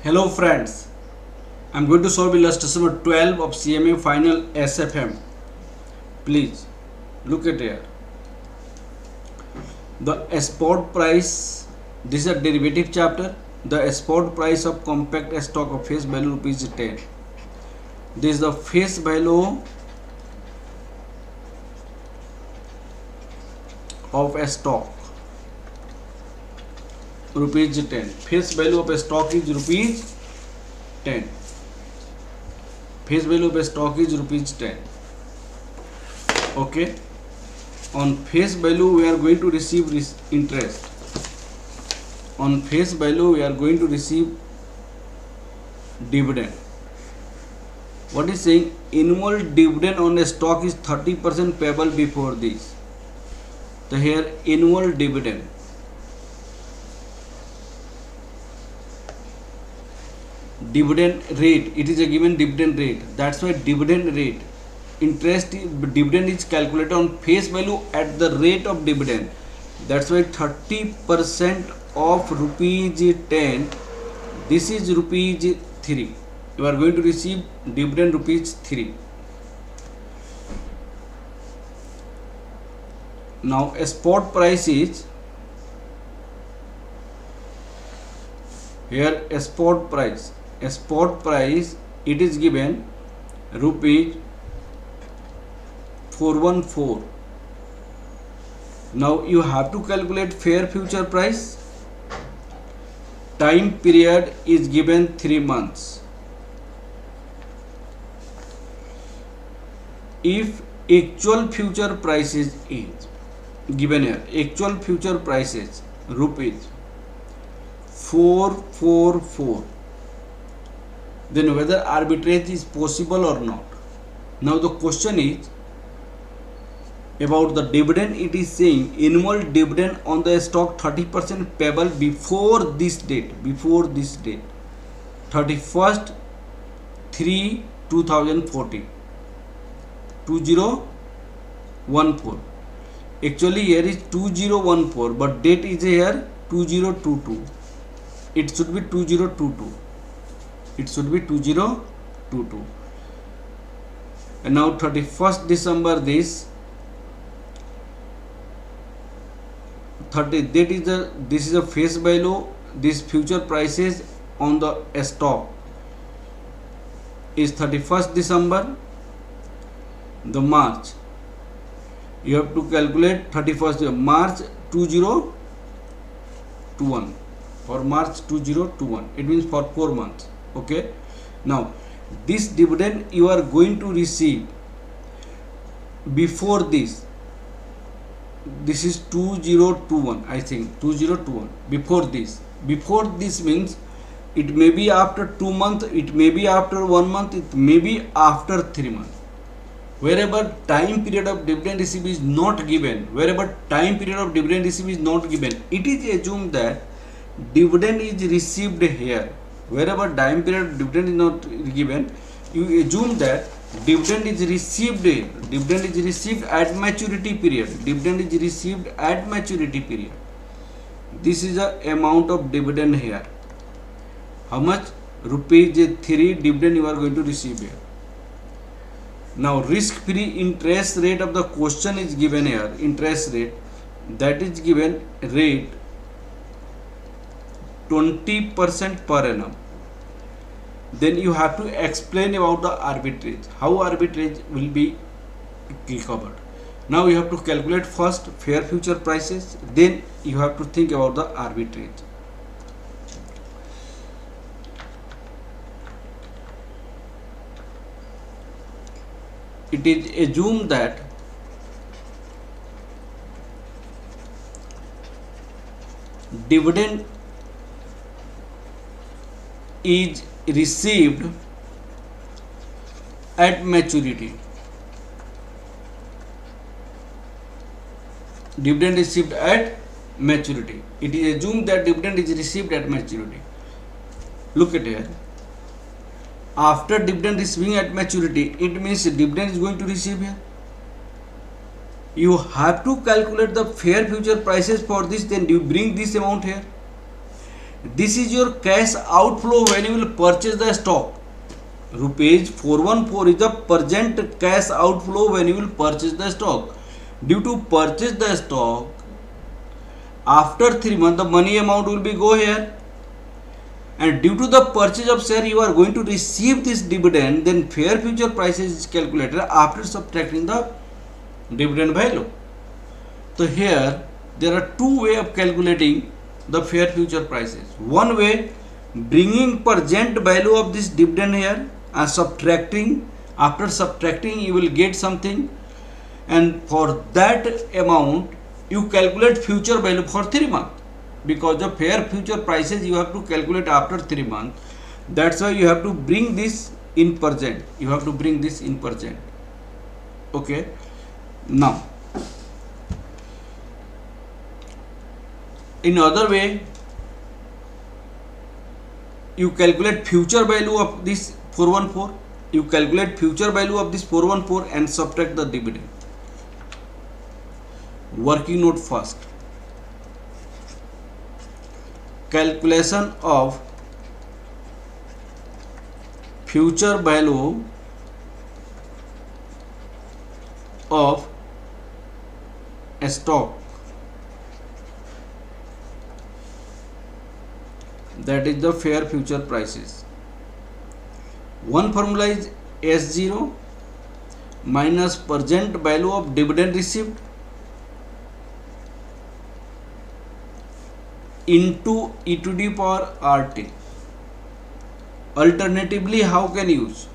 Hello friends, I am going to solve illustration number 12 of CMA final SFM. Please look at here. The spot price, this is a derivative chapter. The spot price of compact stock of face value rupees 10. This is the face value of a stock rupees 10. Face value of a stock is rupees 10. Face value of a stock is rupees 10. Okay. On face value we are going to receive interest. On face value we are going to receive dividend. What is saying? Annual dividend on a stock is 30% payable before this. So here annual dividend. Dividend rate, it is a given dividend rate. That's why dividend rate. Dividend is calculated on face value at the rate of dividend. That's why 30% of rupees 10. This is rupees 3. You are going to receive dividend rupees 3. Now a spot price is here a spot price. A spot price, it is given rupees 414. Now you have to calculate fair future price. Time period is given 3 months. If actual future prices is given here, actual future prices rupees 444, then whether arbitrage is possible or not. Now the question is about the dividend. It is saying annual dividend on the stock 30% payable before this date. Before this date, 31st 3 2014, 2014. Actually here is 2014, but date is here 2022. It should be 2022. It should be 2022. And now 31st December this 30, that is the, this is a face value. This future prices on the stock is 31st December. The March, you have to calculate 31st March 2021 for March 2021. It means for 4 months. Okay. Now this dividend you are going to receive before this. This is 2021, I think 2021. Before this means it may be after 2 months, it may be after 1 month, it may be after 3 months. Wherever time period of dividend receipt is not given, it is assumed that dividend is received here. Wherever time period of dividend is not given, you assume that dividend is received here. Dividend is received at maturity period. This is the amount of dividend here. How much? Rupees 3 dividend you are going to receive here. Now risk-free interest rate of the question is given here. Interest rate, that is given rate 20% per annum. Then you have to explain about the arbitrage. How arbitrage will be covered. Now you have to calculate first fair future prices. Then you have to think about the arbitrage. It is assumed that dividend is received at maturity. Dividend received at maturity. It is assumed that dividend is received at maturity. Look at here. After dividend receiving at maturity, it means dividend is going to receive here. You have to calculate the fair future prices for this, then you bring this amount here. This is your cash outflow when you will purchase the stock. Rupees 414 is the present cash outflow when you will purchase the stock. Due to purchase the stock, after 3 months the money amount will be go here, and due to the purchase of share you are going to receive this dividend. Then fair future prices is calculated after subtracting the dividend value. So here there are two ways of calculating the fair future prices. One way, bringing present value of this dividend here and subtracting. After subtracting you will get something, and for that amount you calculate future value for 3 months, because the fair future prices you have to calculate after 3 months. That's why you have to bring this in present. You have to bring this in present. Okay. Now, in other way, you calculate future value of this 414. You calculate future value of this 414 and subtract the dividend. Working note first. Calculation of future value of a stock, that is the fair future prices. One formula is S0 minus present value of dividend received into e to the power RT. Alternatively, how can you use?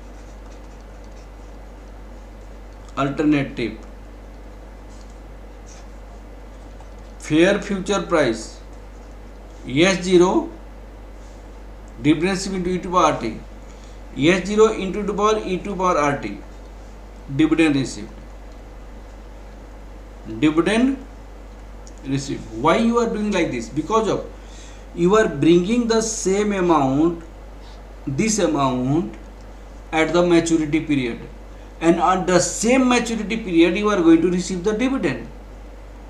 Alternative. Fair future price S0 dividend received into e to the power RT. S0 into the power e to the power RT. Dividend received. Dividend received. Why you are doing like this? Because of you are bringing the same amount, this amount, at the maturity period, and on the same maturity period you are going to receive the dividend.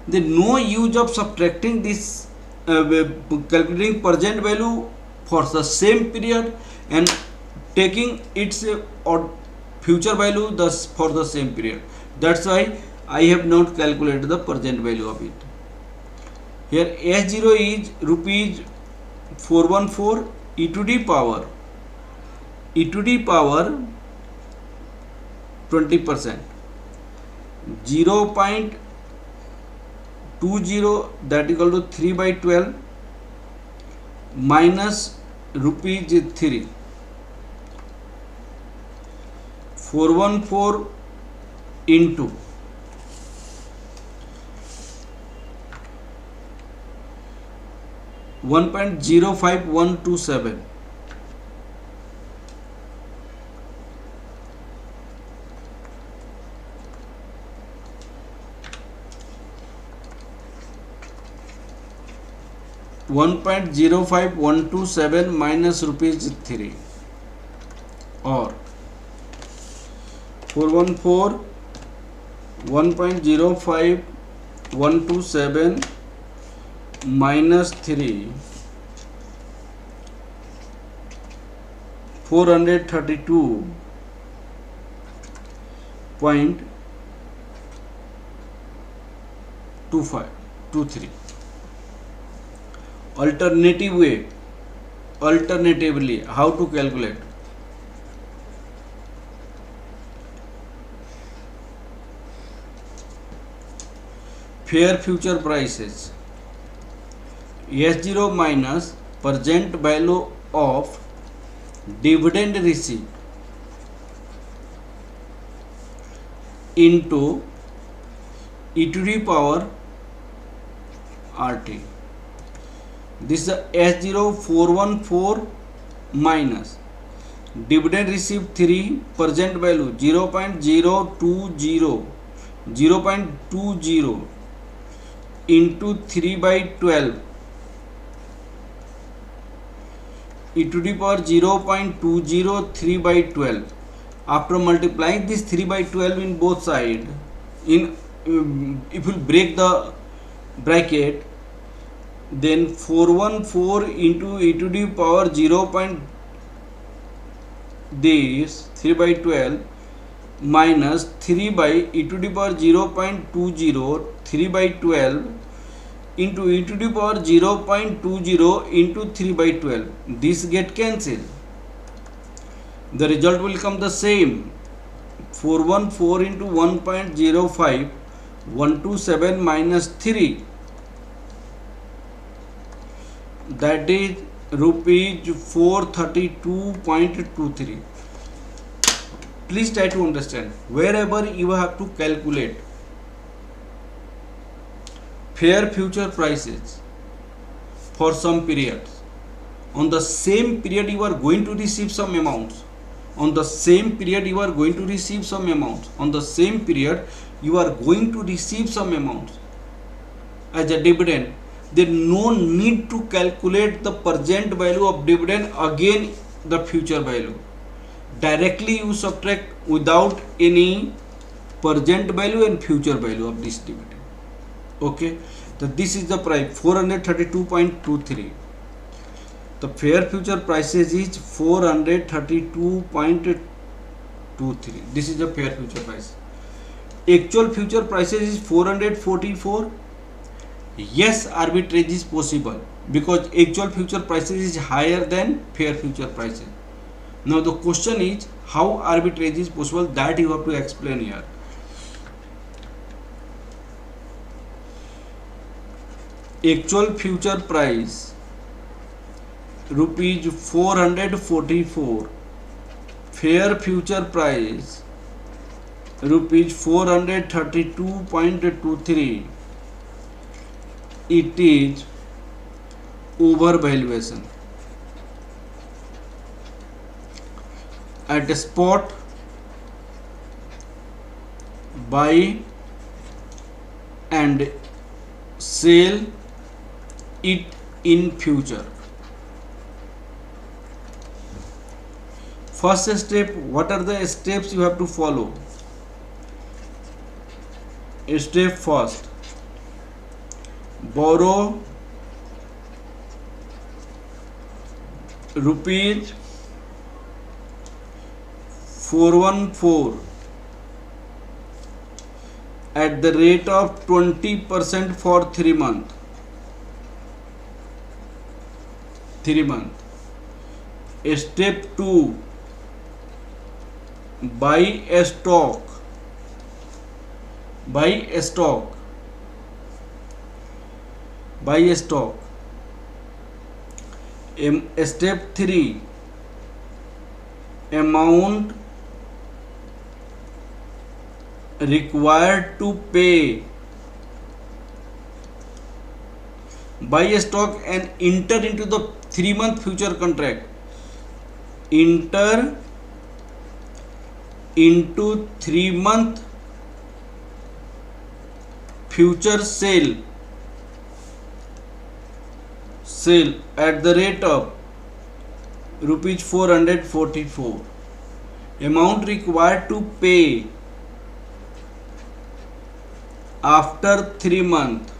Then no use of subtracting this, calculating present value for the same period and taking its or future value for the same period. That's why I have not calculated the present value of it. Here S0 is rupees 414 e to the power 20%, 0.20, that equal to 3 by 12 minus rupees 3. 414 into 1.05127. $1.05127 minus rupees 3, or 414 1.05127 minus 3, 432.23. Alternatively, how to calculate? Fair future prices S0 minus present value of dividend received into e to the power RT. This is S0 414 minus dividend received 3, present value 0.20 into 3 by 12 e to the power 0.203 by 12. After multiplying this 3 by 12 in both sides, if you break the bracket, then 414 into e to the power 0. This 3 by 12 minus 3 by e to the power 0.20 3 by 12 into e to the power 0.20 into 3 by 12. This get cancelled. The result will come the same. 414 into 1.05 127 minus 3, that is rupees 432.23. Please try to understand, wherever you have to calculate fair future prices for some periods, on the same period you are going to receive some amounts, on the same period you are going to receive some amounts, on the same period you are going to receive some amounts as a dividend. There no need to calculate the present value of dividend again the future value. Directly you subtract without any present value and future value of this dividend. Okay, so this is the price 432.23. The fair future prices is 432.23. This is the fair future price. Actual future prices is 444. Yes, arbitrage is possible because actual future prices is higher than fair future prices. Now the question is how arbitrage is possible, that you have to explain here. Actual future price rupees 444, fair future price rupees 432.23. It is overvaluation. At the spot, buy and sell it in future. First step, what are the steps you have to follow? Step first, borrow rupees 414 at the rate of 20% for 3 months. 3 months. Step 2, buy a stock. Buy a stock. Buy a stock. Step 3, amount required to pay. Buy a stock and enter into the 3-month future contract. Enter into 3-month future sale at the rate of rupees 444. Amount required to pay after 3 months.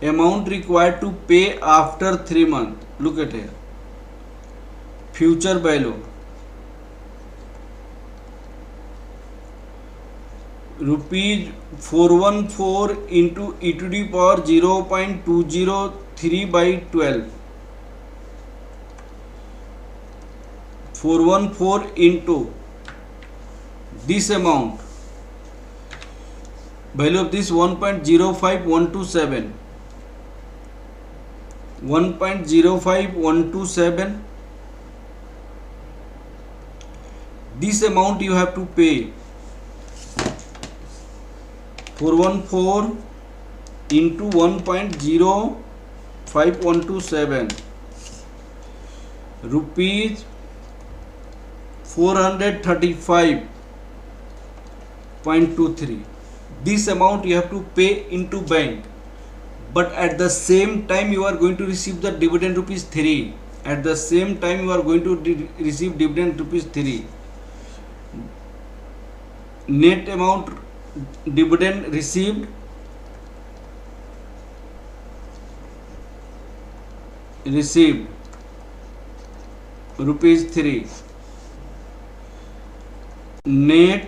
Amount required to pay after 3 months. Look at here. Future value rupees 414 into e to the power 0.203 by 12. 414 into this amount, value of this 1.05127. 1.05127. This amount you have to pay. 414 into 1.05127, rupees 435.23. This amount you have to pay into bank, but at the same time you are going to receive the dividend rupees 3. At the same time you are going to receive dividend rupees 3. Net amount dividend received received rupees 3. Net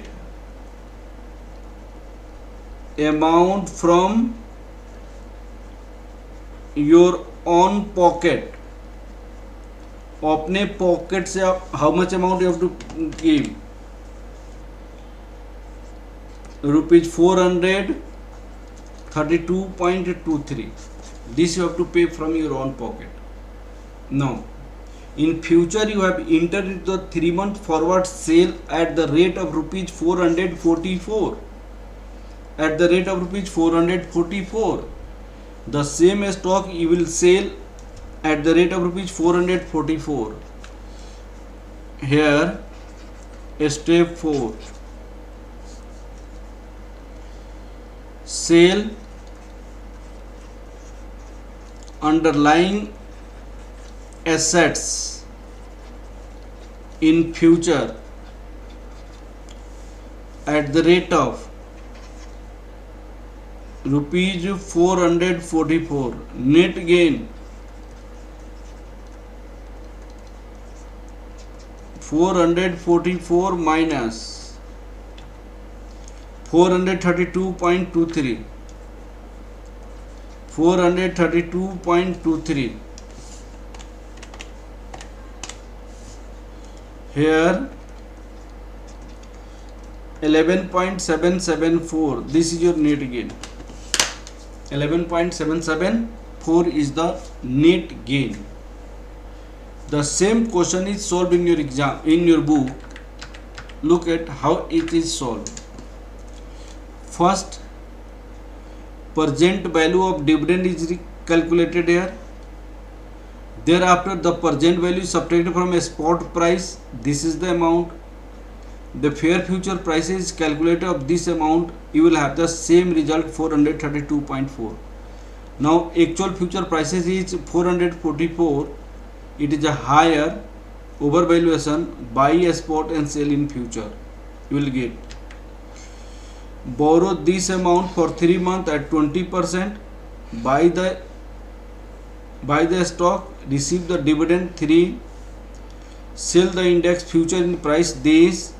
amount from your own pocket. अपने pocket से आप how much amount you have to give rupees 432.23. This you have to pay from your own pocket. Now in future you have entered into the 3-month forward sale at the rate of rupees 444. At the rate of rupees 444, the same stock you will sell at the rate of rupees 444. Here step 4, sell underlying assets in future at the rate of rupees 444. Net gain 444 minus 432.23. 432.23. Here 11.774. This is your net gain. 11.774 is the net gain. The same question is solved in your exam, in your book. Look at how it is solved. First, present value of dividend is calculated here. Thereafter, the present value is subtracted from a spot price. This is the amount. The fair future price is calculated of this amount. You will have the same result, 432.4. Now, actual future prices is 444. It is a higher overvaluation. Buy a spot and sell in future. You will get. Borrow this amount for 3 months at 20%. Buy the stock. Receive the dividend 3. Sell the index future in price this.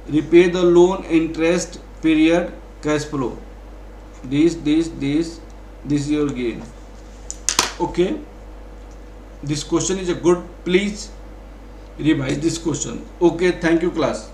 Repay the loan interest period cash flow. This is your gain. Okay. This question is a good. Please revise this question. Okay. Thank you class.